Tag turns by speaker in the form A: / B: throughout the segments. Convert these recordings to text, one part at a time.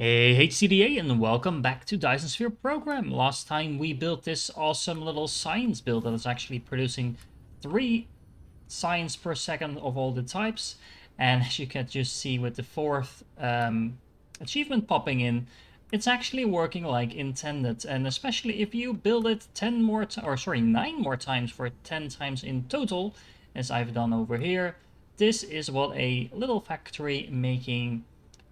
A: Hey HCDA and welcome back to Dyson Sphere Program. Last time we built this awesome little science build that is actually producing 3 science per second of all the types. And as you can just see with the fourth achievement popping in, it's actually working like intended. And especially if you build it 10 more, or sorry, 9 more times for 10 times in total, as I've done over here, this is what a little factory making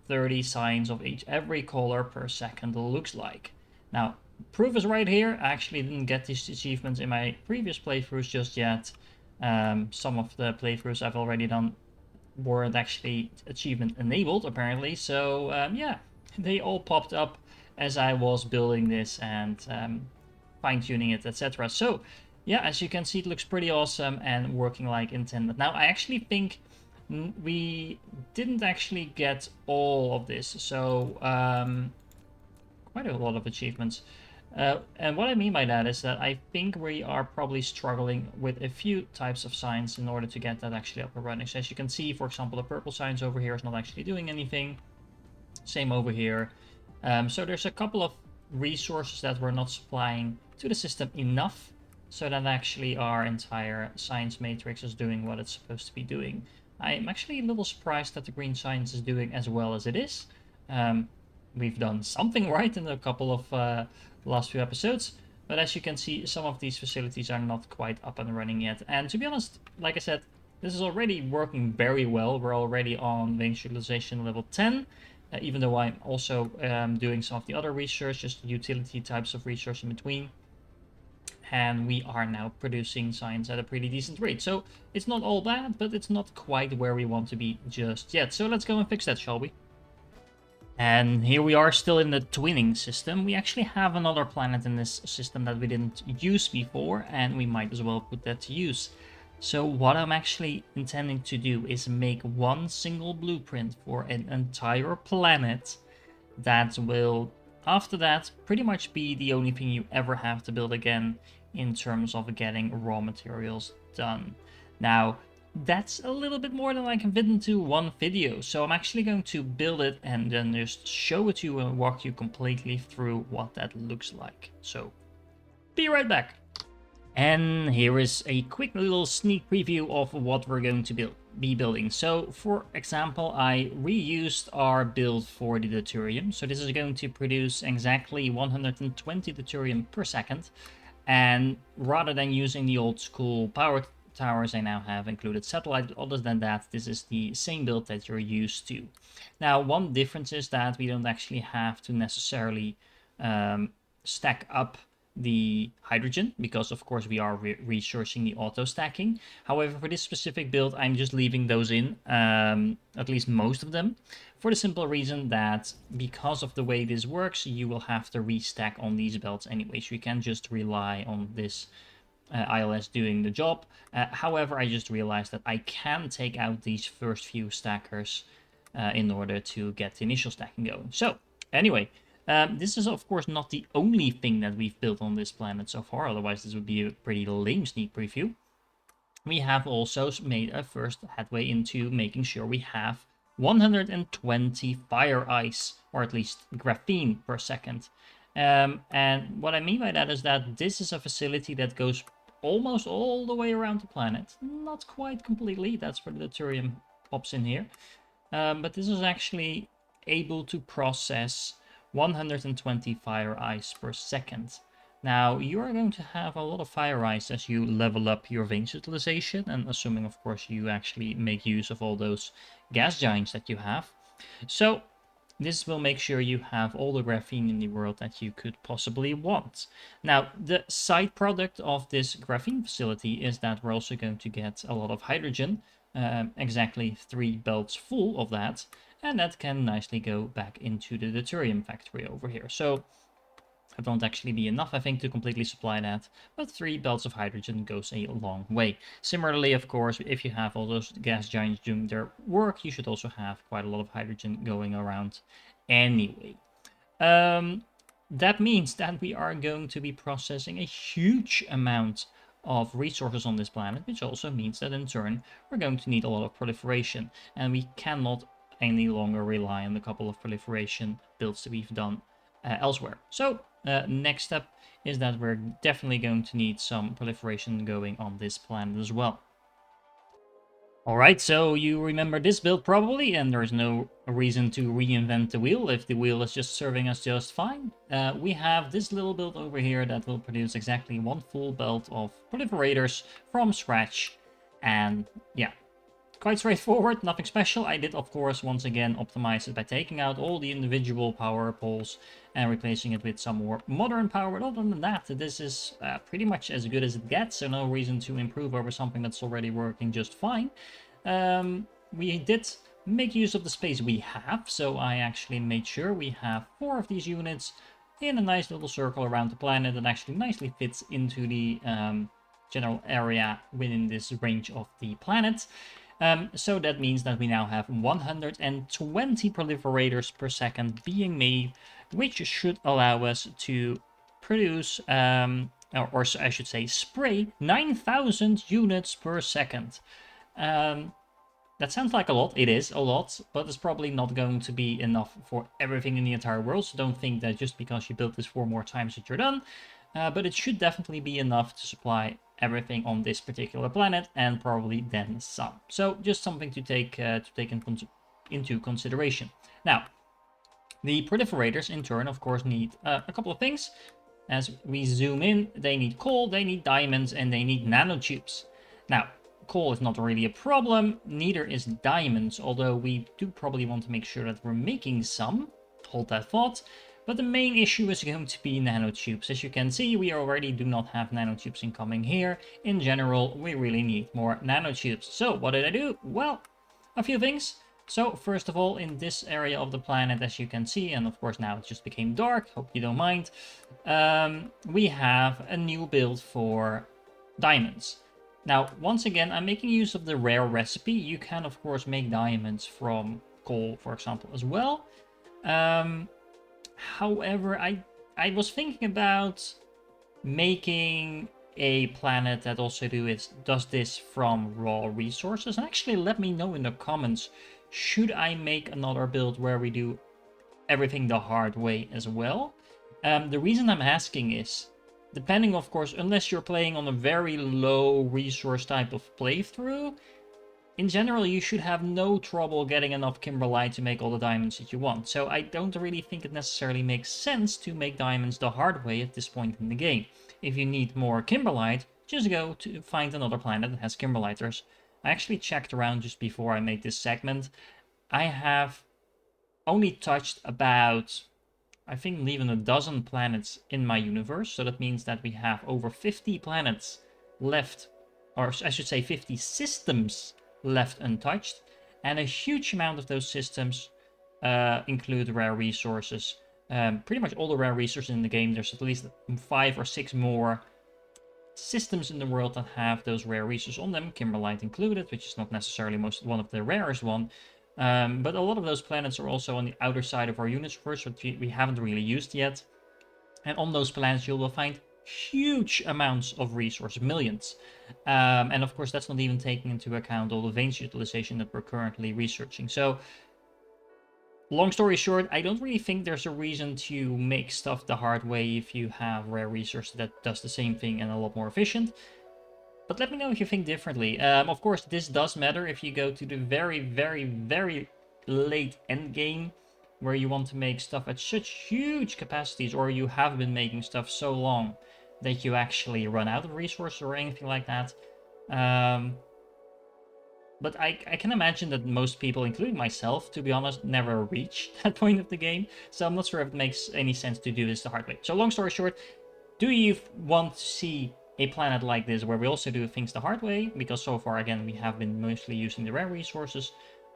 A: 30 signs of every color per second looks like. Now, proof is right here. I actually didn't get these achievements in my previous playthroughs just yet. Some of the playthroughs I've already done weren't actually achievement enabled, apparently. So, yeah, they all popped up as I was building this and fine-tuning it, etc. So, yeah, as you can see, it looks pretty awesome and working like intended. Now, I actually think we didn't actually get all of this, so quite a lot of achievements. And what I mean by that is that I think we are probably struggling with a few types of signs in order to get that actually up and running. So as you can see, for example, the purple signs over here is not actually doing anything. Same over here. So there's a couple of resources that we're not supplying to the system enough so that actually our entire science matrix is doing what it's supposed to be doing. I'm actually a little surprised that the green science is doing as well as it is. We've done something right in a couple of last few episodes, but as you can see, some of these facilities are not quite up and running yet. And to be honest, like I said, this is already working very well. We're already on range utilization level 10, even though I'm also doing some of the other research, just utility types of research in between. And we are now producing science at a pretty decent rate. So it's not all bad, but it's not quite where we want to be just yet. So let's go and fix that, shall we? And here we are still in the twinning system. We actually have another planet in this system that we didn't use before, and we might as well put that to use. So what I'm actually intending to do is make one single blueprint for an entire planet that will, after that, pretty much be the only thing you ever have to build again in terms of getting raw materials done. Now, that's a little bit more than I can fit into one video, so I'm actually going to build it and then just show it to you and walk you completely through what that looks like. So, be right back. And here is a quick little sneak preview of what we're going to be building. So, for example, I reused our build for the deuterium. So this is going to produce exactly 120 deuterium per second. And rather than using the old school power towers, I now have included satellite. Other than that, this is the same build that you're used to. Now, one difference is that we don't actually have to necessarily stack up the hydrogen, because of course we are researching the auto stacking. However, for this specific build, I'm just leaving those in, at least most of them, for the simple reason that because of the way this works, you will have to restack on these belts anyway, so you can't just rely on this ILS doing the job. However, I just realized that I can take out these first few stackers in order to get the initial stacking going. So anyway, this is of course not the only thing that we've built on this planet so far, otherwise this would be a pretty lame sneak preview. We have also made a first headway into making sure we have 120 fire ice, or at least graphene per second. And what I mean by that is that this is a facility that goes almost all the way around the planet. Not quite completely, that's where the deuterium pops in here. But this is actually able to process 120 fire ice per second. Now, you are going to have a lot of fire ice as you level up your veins utilization, and assuming, of course, you actually make use of all those gas giants that you have. So, this will make sure you have all the graphene in the world that you could possibly want. Now, the side product of this graphene facility is that we're also going to get a lot of hydrogen, exactly 3 belts full of that, and that can nicely go back into the deuterium factory over here. So it won't actually be enough, I think, to completely supply that, but 3 belts of hydrogen goes a long way. Similarly, of course, if you have all those gas giants doing their work, you should also have quite a lot of hydrogen going around anyway. That means that we are going to be processing a huge amount of resources on this planet, which also means that in turn we're going to need a lot of proliferation, and we cannot any longer rely on the couple of proliferation builds that we've done elsewhere. So next step is that we're definitely going to need some proliferation going on this planet as well. Alright, so you remember this build probably, and there's no reason to reinvent the wheel if the wheel is just serving us just fine. We have this little build over here that will produce exactly one full belt of proliferators from scratch. And yeah, quite straightforward, nothing special. I did, of course, once again optimize it by taking out all the individual power poles and replacing it with some more modern power. But other than that, this is pretty much as good as it gets, so no reason to improve over something that's already working just fine. We did make use of the space we have, so I actually made sure we have 4 of these units in a nice little circle around the planet that actually nicely fits into the general area within this range of the planet. So that means that we now have 120 proliferators per second being made, which should allow us to produce, or I should say spray, 9,000 units per second. That sounds like a lot. It is a lot, but it's probably not going to be enough for everything in the entire world. So don't think that just because you built this 4 more times that you're done. But it should definitely be enough to supply everything on this particular planet, and probably then some. So just something to take into consideration. Now, the proliferators in turn, of course, need a couple of things. As we zoom in, they need coal, they need diamonds, and they need nanotubes. Now, coal is not really a problem, neither is diamonds, although we do probably want to make sure that we're making some. Hold that thought. But the main issue is going to be nanotubes. As you can see, we already do not have nanotubes incoming here. In general, we really need more nanotubes. So what did I do? Well, a few things. So first of all, in this area of the planet, as you can see, and of course now it just became dark, hope you don't mind, we have a new build for diamonds. Now, once again, I'm making use of the rare recipe. You can, of course, make diamonds from coal, for example, as well. However, I was thinking about making a planet that also does this from raw resources. And actually, let me know in the comments, should I make another build where we do everything the hard way as well? The reason I'm asking is, depending, of course, unless you're playing on a very low resource type of playthrough, in general, you should have no trouble getting enough kimberlite to make all the diamonds that you want. So I don't really think it necessarily makes sense to make diamonds the hard way at this point in the game. If you need more kimberlite, just go to find another planet that has kimberliters. I actually checked around just before I made this segment. I have only touched about, I think, even a dozen planets in my universe. So that means that we have over 50 planets left, or I should say 50 systems left untouched, and a huge amount of those systems include rare resources. Pretty much all the rare resources in the game. There's at least 5 or 6 more systems in the world that have those rare resources on them, kimberlite included, which is not necessarily one of the rarest one. But a lot of those planets are also on the outer side of our universe, which we haven't really used yet. And on those planets you will find huge amounts of resources, millions. And of course, that's not even taking into account all the veins utilization that we're currently researching. So, long story short, I don't really think there's a reason to make stuff the hard way if you have rare resources that does the same thing and a lot more efficient. But let me know if you think differently. Of course, this does matter if you go to the very, very, very late endgame, where you want to make stuff at such huge capacities, or you have been making stuff so long that you actually run out of resources or anything like that. But I can imagine that most people, including myself, to be honest, never reach that point of the game. So I'm not sure if it makes any sense to do this the hard way. So long story short, do you want to see a planet like this where we also do things the hard way? Because so far, again, we have been mostly using the rare resources.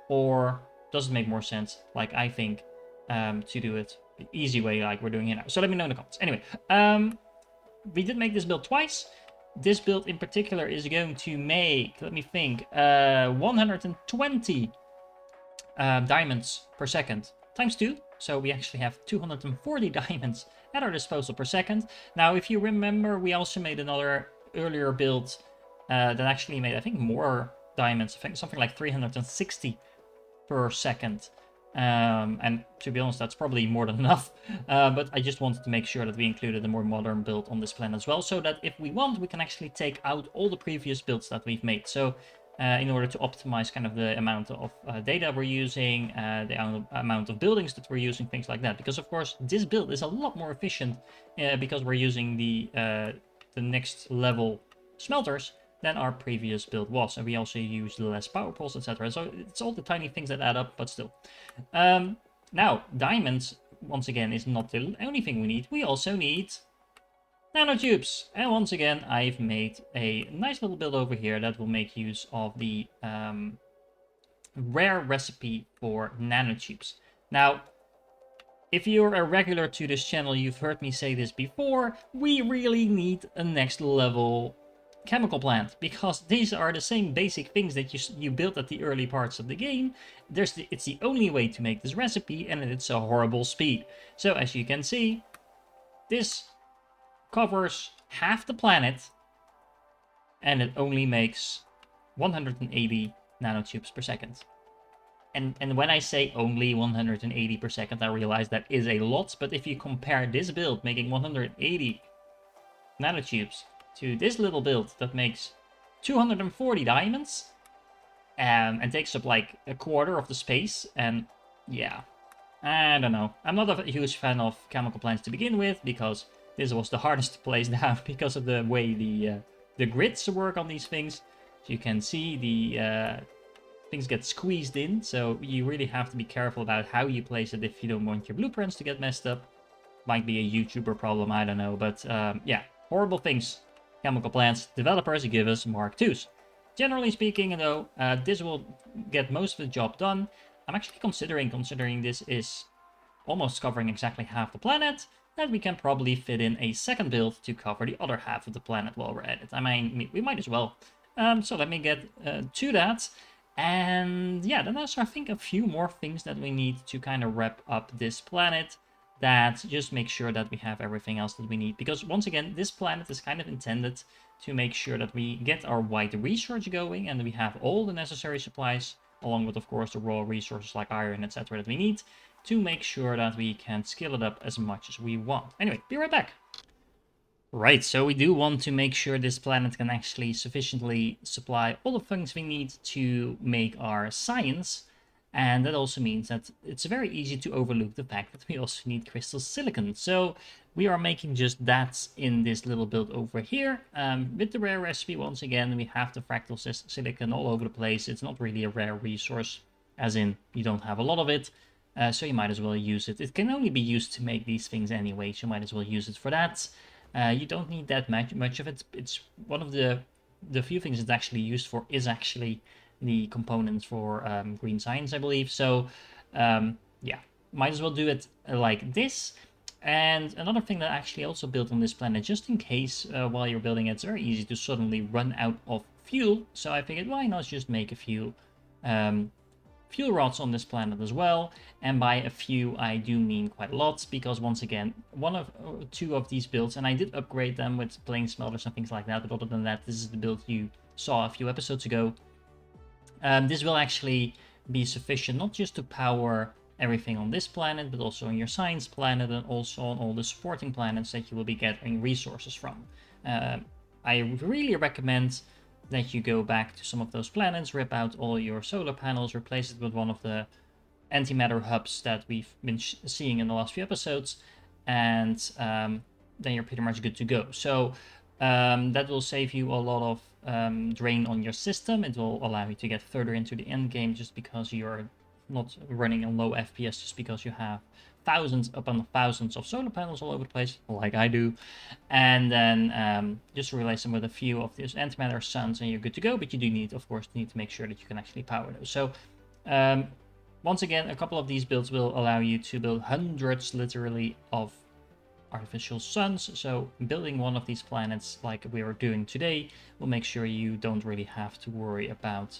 A: Or does it make more sense, like I think, to do it the easy way like we're doing it now? So let me know in the comments. Anyway, we did make this build twice. This build in particular is going to make, let me think, 120 diamonds per second times 2. So we actually have 240 diamonds at our disposal per second. Now, if you remember, we also made another earlier build that actually made, I think, more diamonds. I think something like 360 per second. And to be honest, that's probably more than enough. But I just wanted to make sure that we included a more modern build on this plan as well, so that if we want, we can actually take out all the previous builds that we've made. So in order to optimize kind of the amount of data we're using, the amount of buildings that we're using, things like that. Because of course, this build is a lot more efficient because we're using the next level smelters than our previous build was, and we also use less power poles, etc. So it's all the tiny things that add up, but still. Now, diamonds, once again, is not the only thing we need. We also need nanotubes. And once again, I've made a nice little build over here that will make use of the rare recipe for nanotubes. Now, if you're a regular to this channel, you've heard me say this before, we really need a next level chemical plant, because these are the same basic things that you built at the early parts of the game. It's the only way to make this recipe, and it's a horrible speed. So as you can see, this covers half the planet, and it only makes 180 nanotubes per second. And when I say only 180 per second, I realize that is a lot, but if you compare this build making 180 nanotubes to this little build that makes 240 diamonds and takes up like a quarter of the space, and yeah, I don't know. I'm not a huge fan of chemical plants to begin with, because this was the hardest to place down because of the way the grids work on these things. As you can see, the things get squeezed in, so you really have to be careful about how you place it if you don't want your blueprints to get messed up. Might be a YouTuber problem, I don't know, but yeah, horrible things. Chemical plants, developers give us Mark IIs. Generally speaking, though, this will get most of the job done. I'm actually considering this is almost covering exactly half the planet, that we can probably fit in a second build to cover the other half of the planet while we're at it. I mean, we might as well. So let me get to that. And yeah, then there's, I think, a few more things that we need to kind of wrap up this planet, that just make sure that we have everything else that we need. Because once again, this planet is kind of intended to make sure that we get our white research going, and we have all the necessary supplies, along with, of course, the raw resources like iron, etc. that we need, to make sure that we can scale it up as much as we want. Anyway, be right back. Right, so we do want to make sure this planet can actually sufficiently supply all the things we need to make our science, and that also means that it's very easy to overlook the fact that we also need crystal silicon. So we are making just that in this little build over here. With the rare recipe, once again, we have the fractal silicon all over the place. It's not really a rare resource, as in you don't have a lot of it, so you might as well use it. It can only be used to make these things anyway, so you might as well use it for that. You don't need that much of it. It's one of the few things it's actually used for is actually the components for green science, I believe. So yeah, might as well do it like this. And another thing that I actually also built on this planet, just in case while you're building it, it's very easy to suddenly run out of fuel. So I figured, why not just make a few fuel rods on this planet as well. And by a few, I do mean quite a lot, because once again, two of these builds, and I did upgrade them with plane smelters and things like that, but other than that, this is the build you saw a few episodes ago. This will actually be sufficient not just to power everything on this planet, but also on your science planet, and also on all the supporting planets that you will be getting resources from. I really recommend that you go back to some of those planets, rip out all your solar panels, replace it with one of the antimatter hubs that we've been seeing in the last few episodes, and then you're pretty much good to go. So that will save you a lot of drain on your system. It will allow you to get further into the end game, just because you're not running on low FPS, just because you have thousands upon thousands of solar panels all over the place, like I do. And then just replace them with a few of these antimatter suns, and you're good to go. But you do need, of course, to make sure that you can actually power those. So once again, a couple of these builds will allow you to build hundreds, literally, of artificial suns. So building one of these planets like we are doing today will make sure you don't really have to worry about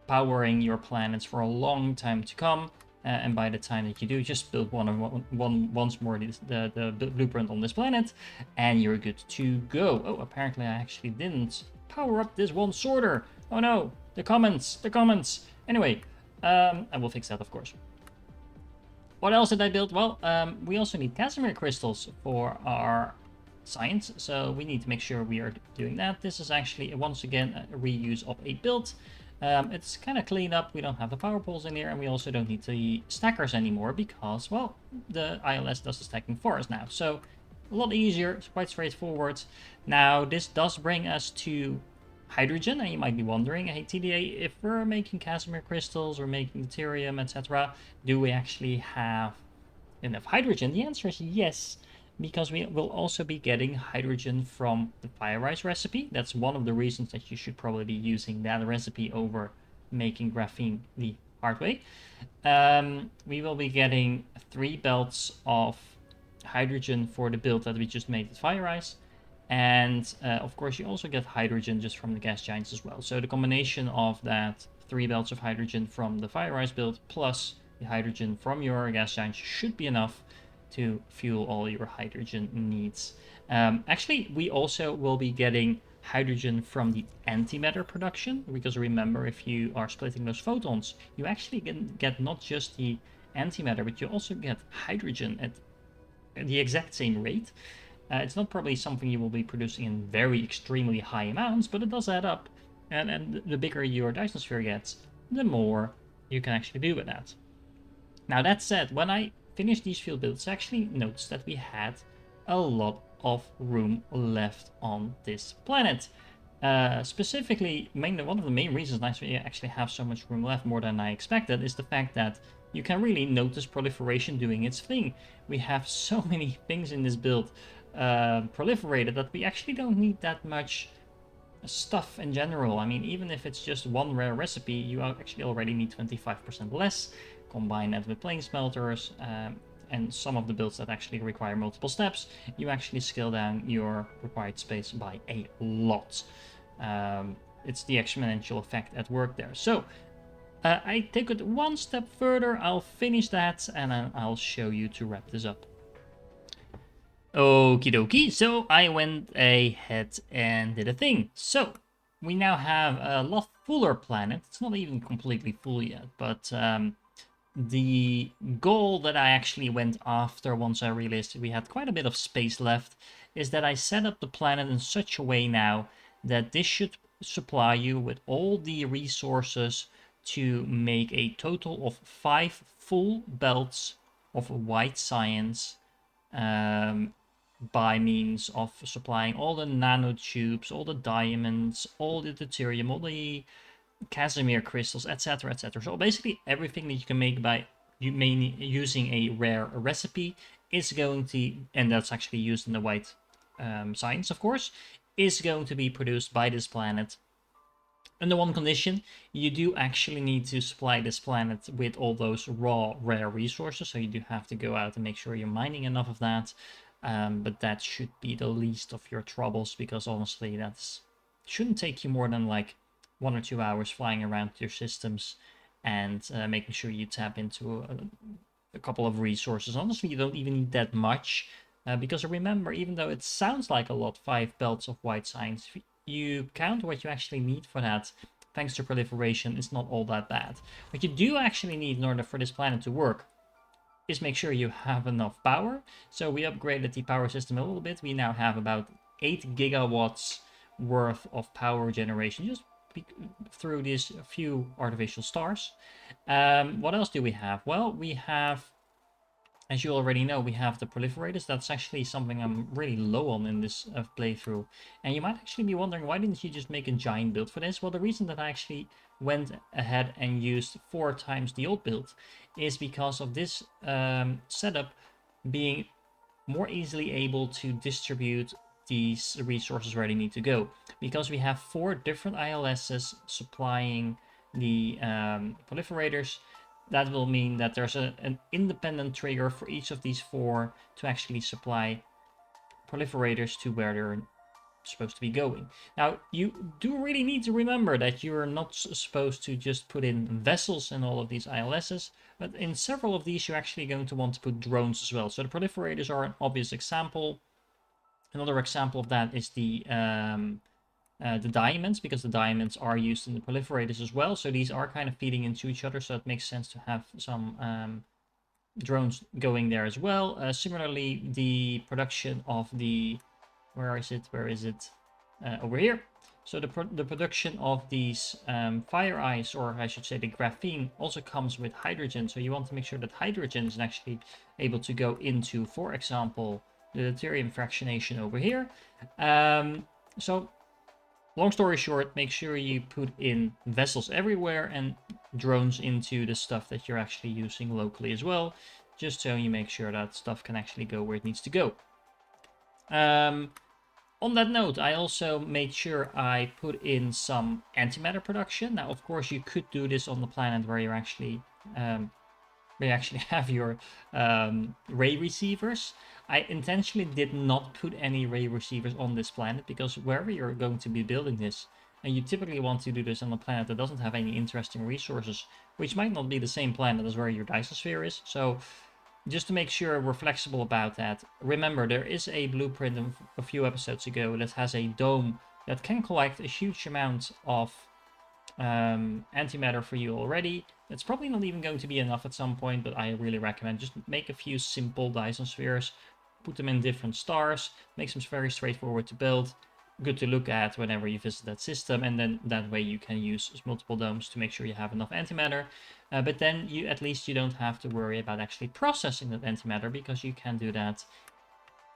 A: powering your planets for a long time to come. And by the time that you do, just build once more the blueprint on this planet, and you're good to go. Oh, apparently I actually didn't power up this one sorter. Oh no, The comments, the comments. Anyway, I will fix that, of course. What else did I build? Well, we also need Casimir crystals for our science, so we need to make sure we are doing that. This is actually, once again, a reuse of a build. It's kind of cleaned up. We don't have the power poles in here, and we also don't need the stackers anymore because, well, the ILS does the stacking for us now. So a lot easier. It's quite straightforward. Now, this does bring us to hydrogen, and you might be wondering, hey TDA, if we're making Casimir crystals or making deuterium, etc., do we actually have enough hydrogen? The answer is yes, because we will also be getting hydrogen from the FireEye recipe. That's one of the reasons that you should probably be using that recipe over making graphene the hard way. We will be getting 3 belts of hydrogen for the build that we just made with FireEye. And of course, you also get hydrogen just from the gas giants as well. So the combination of that 3 belts of hydrogen from the FireEye build plus the hydrogen from your gas giants should be enough to fuel all your hydrogen needs. Actually, we also will be getting hydrogen from the antimatter production, because remember, if you are splitting those photons, you actually get not just the antimatter, but you also get hydrogen at the exact same rate. It's not probably something you will be producing in very extremely high amounts, but it does add up. And the bigger your Dyson Sphere gets, the more you can actually do with that. Now that said, when I finished these field builds, I actually noticed that we had a lot of room left on this planet. Specifically, one of the main reasons I actually have so much room left, more than I expected, is the fact that you can really notice proliferation doing its thing. We have so many things in this build proliferated that we actually don't need that much stuff in general. I mean, even if it's just one rare recipe, you actually already need 25% less. Combine that with plane smelters and some of the builds that actually require multiple steps, you actually scale down your required space by a lot. It's the exponential effect at work there. So I take it one step further, I'll finish that, and then I'll show you to wrap this up. Okie dokie, so I went ahead and did a thing. So, we now have a lot fuller planet. It's not even completely full yet, but the goal that I actually went after once I realized we had quite a bit of space left is that I set up the planet in such a way now that this should supply you with all the resources to make a total of 5 full belts of white science, by means of supplying all the nanotubes, all the diamonds, all the deuterium, all the Casimir crystals, etc., etc. So basically everything that you can make by using a rare recipe is going to, and that's actually used in the white science, of course, is going to be produced by this planet. Under one condition, you do actually need to supply this planet with all those raw, rare resources, so you do have to go out and make sure you're mining enough of that. But that should be the least of your troubles, because honestly, that shouldn't take you more than like 1 or 2 hours flying around your systems and making sure you tap into a couple of resources. Honestly, you don't even need that much, because remember, even though it sounds like a lot, 5 belts of white science, if you count what you actually need for that, thanks to proliferation, it's not all that bad. What you do actually need in order for this planet to work is make sure you have enough power. So we upgraded the power system a little bit. We now have about 8 gigawatts worth of power generation just through these few artificial stars. What else do we have? Well, we have, as you already know, we have the proliferators. That's actually something I'm really low on in this playthrough. And you might actually be wondering, why didn't you just make a giant build for this? Well, the reason that I actually went ahead and used 4 times the old build is because of this setup being more easily able to distribute these resources where they need to go. Because we have 4 different ILSs supplying the proliferators, that will mean that there's an independent trigger for each of these 4 to actually supply proliferators to where they're supposed to be going. Now, you do really need to remember that you're not supposed to just put in vessels in all of these ILSs, but in several of these you're actually going to want to put drones as well. So the proliferators are an obvious example. Another example of that is the the diamonds, because the diamonds are used in the proliferators as well. So these are kind of feeding into each other. So it makes sense to have some drones going there as well. Similarly, the production of the, where is it? Over here. So the production of these fire ice, or I should say the graphene, also comes with hydrogen. So you want to make sure that hydrogen is actually able to go into, for example, the deuterium fractionation over here. So long story short, make sure you put in vessels everywhere and drones into the stuff that you're actually using locally as well, just so you make sure that stuff can actually go where it needs to go. On that note, I also made sure I put in some antimatter production. Now, of course, you could do this on the planet where you actually have your ray receivers. I intentionally did not put any ray receivers on this planet because wherever you're going to be building this, and you typically want to do this on a planet that doesn't have any interesting resources, which might not be the same planet as where your Dyson Sphere is. So just to make sure we're flexible about that, remember there is a blueprint a few episodes ago that has a dome that can collect a huge amount of antimatter for you already. It's probably not even going to be enough at some point, but I really recommend just make a few simple Dyson spheres, put them in different stars, makes them very straightforward to build, good to look at whenever you visit that system, and then that way you can use multiple domes to make sure you have enough antimatter. But then at least you don't have to worry about actually processing that antimatter, because you can do that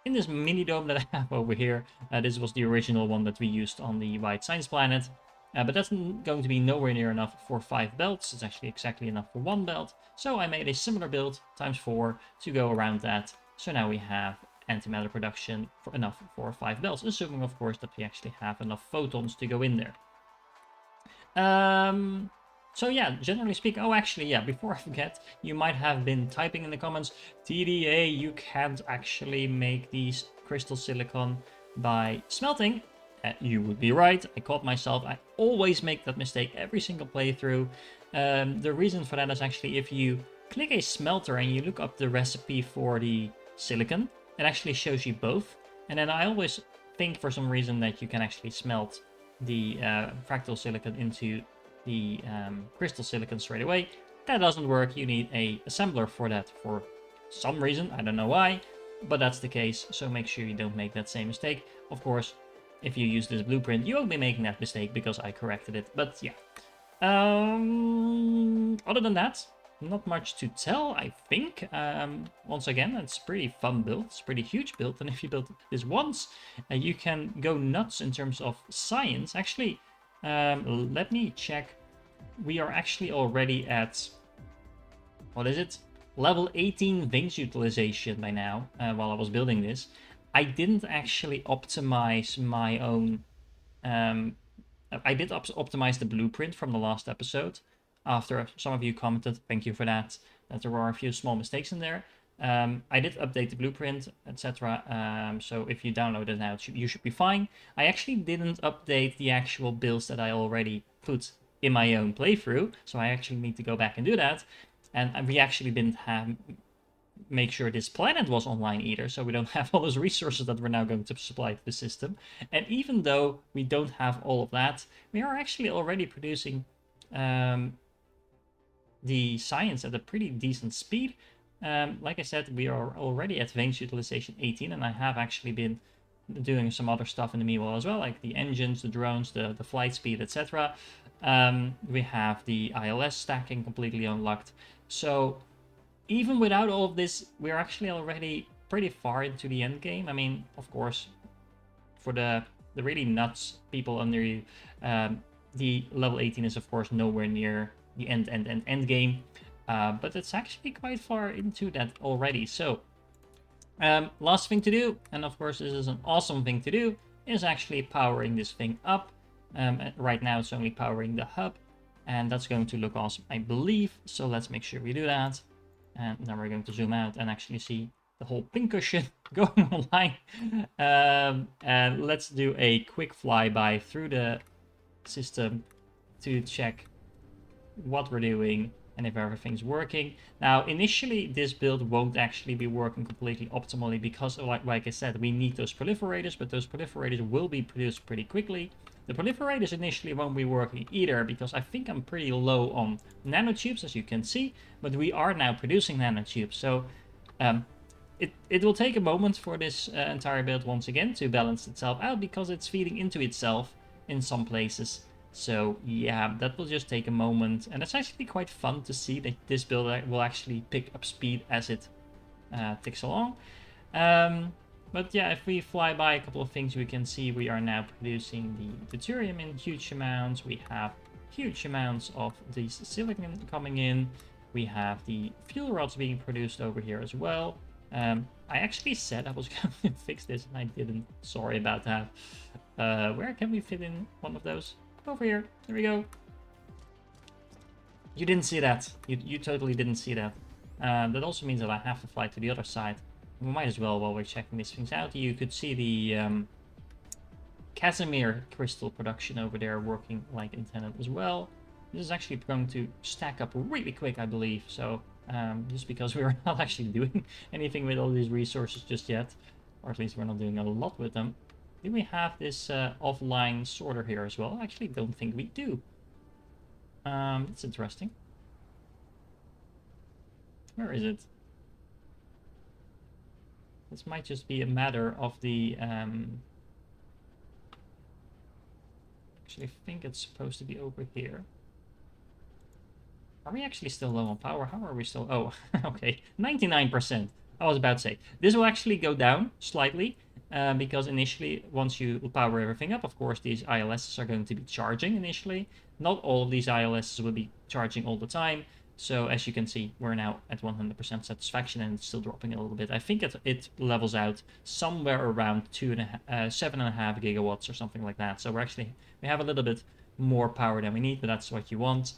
A: in this mini dome that I have over here. This was the original one that we used on the White Science Planet. But that's going to be nowhere near enough for 5 belts. It's actually exactly enough for 1 belt. So I made a similar build times 4 to go around that. So now we have antimatter production for enough for 5 belts, assuming of course that we actually have enough photons to go in there. So yeah, generally speaking, oh actually yeah, before I forget, you might have been typing in the comments, TDA, you can't actually make these crystal silicon by smelting. You would be right, I caught myself, I always make that mistake every single playthrough. The reason for that is actually if you click a smelter and you look up the recipe for the silicon, it actually shows you both. And then I always think for some reason that you can actually smelt the fractal silicon into the crystal silicon straight away. That doesn't work. You need a assembler for that for some reason. I don't know why, but that's the case. So make sure you don't make that same mistake. Of course, if you use this blueprint, you won't be making that mistake because I corrected it. But yeah. Other than that, not much to tell, I think. Once again, it's a pretty fun build. It's a pretty huge build. And if you build this once, you can go nuts in terms of science. Actually, let me check. We are actually already at, what is it? Level 18 Wings utilization by now, while I was building this. I didn't actually optimize my own... I did optimize the blueprint from the last episode. After some of you commented, thank you for that, that there were a few small mistakes in there. I did update the blueprint, etc. So if you download it now, you should be fine. I actually didn't update the actual builds that I already put in my own playthrough, so I actually need to go back and do that. And we actually didn't make sure this planet was online either, so we don't have all those resources that we're now going to supply to the system. And even though we don't have all of that, we are actually already producing the science at a pretty decent speed. Like I said, we are already at Wings utilization 18, and I have actually been doing some other stuff in the meanwhile as well, like the engines, the drones, the flight speed, etc. We have the ILS stacking completely unlocked. So even without all of this, we're actually already pretty far into the end game. I mean, of course, for the really nuts people under you, the level 18 is of course nowhere near the end game, but it's actually quite far into that already. So last thing to do, and of course this is an awesome thing to do, is actually powering this thing up. Right now it's only powering the hub, and that's going to look awesome, I believe. So let's make sure we do that. And now we're going to zoom out and actually see the whole pincushion going online. And let's do a quick flyby through the system to check what we're doing. and if everything's working. Now, initially, this build won't actually be working completely optimally because, like I said, we need those proliferators, but those proliferators will be produced pretty quickly. The proliferators initially won't be working either because I think I'm pretty low on nanotubes, as you can see, but we are now producing nanotubes. So it will take a moment for this entire build once again to balance itself out because it's feeding into itself in some places. So yeah, that will just take a moment, and it's actually quite fun to see that this build will actually pick up speed as it ticks along. But yeah, if we fly by a couple of things, we can see we are now producing the deuterium in huge amounts. We have huge amounts of the silicon coming in. We have the fuel rods being produced over here as well. I actually said I was going to fix this and I didn't. Sorry about that. Where can we fit in one of those? Over here. There we go. You didn't see that. You totally didn't see that. That also means that I have to fly to the other side. We might as well, while we're checking these things out, you could see the Casimir crystal production over there working like intended as well. This is actually going to stack up really quick, I believe. So just because we're not actually doing anything with all these resources just yet, or at least we're not doing a lot with them. Do we have this offline sorter here as well? I actually don't think we do. That's interesting. Where is it? This might just be a matter of the... Actually, I think it's supposed to be over here. Are we actually still low on power? How are we still... Oh, okay. 99%. I was about to say. This will actually go down slightly. Because initially, once you power everything up, of course, these ILSs are going to be charging initially. Not all of these ILSs will be charging all the time. So as you can see, we're now at 100% satisfaction and it's still dropping a little bit. I think it levels out somewhere around 7.5 gigawatts or something like that. So we have a little bit more power than we need, but that's what you want.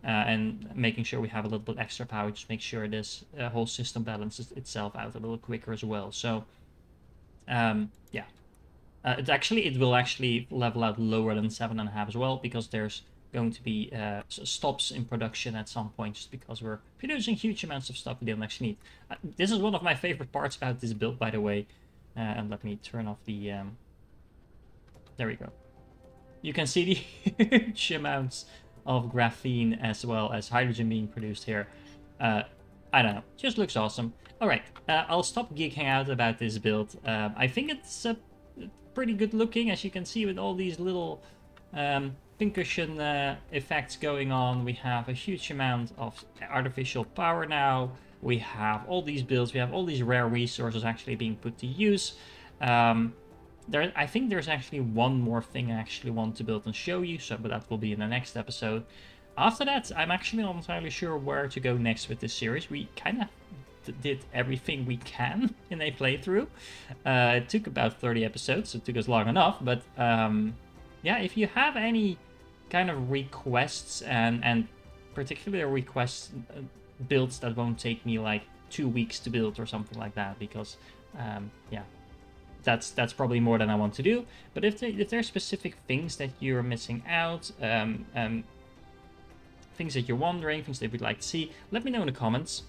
A: And making sure we have a little bit extra power, just make sure this whole system balances itself out a little quicker as well. So yeah, it will actually level out lower than 7.5 as well, because there's going to be stops in production at some point, just because we're producing huge amounts of stuff we don't actually need. This is one of my favorite parts about this build, by the way. And let me turn off the... there we go. You can see the huge amounts of graphene as well as hydrogen being produced here. I don't know, just looks awesome. Alright, I'll stop geeking out about this build. I think it's pretty good looking, as you can see, with all these little pincushion effects going on. We have a huge amount of artificial power now. We have all these builds, we have all these rare resources actually being put to use. I think there's actually one more thing I actually want to build and show you, but that will be in the next episode. After that, I'm actually not entirely sure where to go next with this series. We kind of did everything we can in a playthrough. It took about 30 episodes, so it took us long enough. But yeah, if you have any kind of requests, and particularly requests builds that won't take me like 2 weeks to build or something like that, because yeah, that's probably more than I want to do. But if there are specific things that you're missing out, things that you're wondering, things that you'd like to see, let me know in the comments.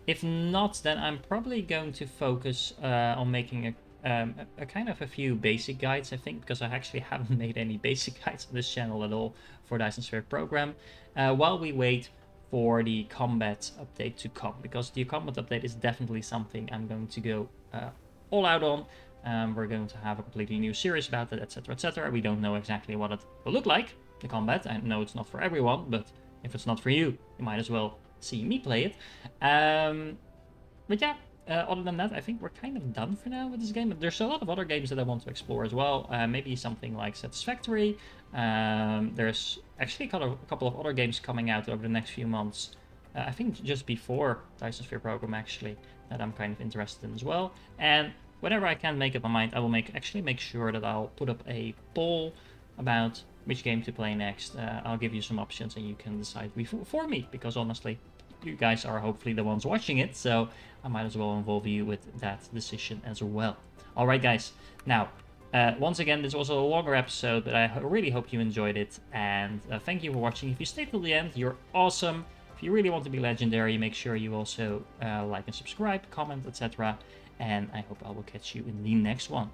A: If not, then I'm probably going to focus on making a kind of a few basic guides, I think, because I actually haven't made any basic guides on this channel at all for Dyson Sphere Program, while we wait for the combat update to come, because the combat update is definitely something I'm going to go all out on. We're going to have a completely new series about it, etc, etc. We don't know exactly what it will look like, the combat. I know it's not for everyone, but if it's not for you, you might as well see me play it. But yeah, other than that, I think we're kind of done for now with this game. But there's a lot of other games that I want to explore as well. Maybe something like Satisfactory. There's actually a couple of other games coming out over the next few months. I think just before Dyson Sphere Program, actually, that I'm kind of interested in as well. And whenever I can make up my mind, I will actually make sure that I'll put up a poll about which game to play next. I'll give you some options and you can decide for me, because honestly, you guys are hopefully the ones watching it, so I might as well involve you with that decision as well. Alright guys, now, Once again, this was a longer episode, but I really hope you enjoyed it, and thank you for watching. If you stayed till the end, you're awesome. If you really want to be legendary, make sure you also like and subscribe, comment, etc. And I hope I will catch you in the next one.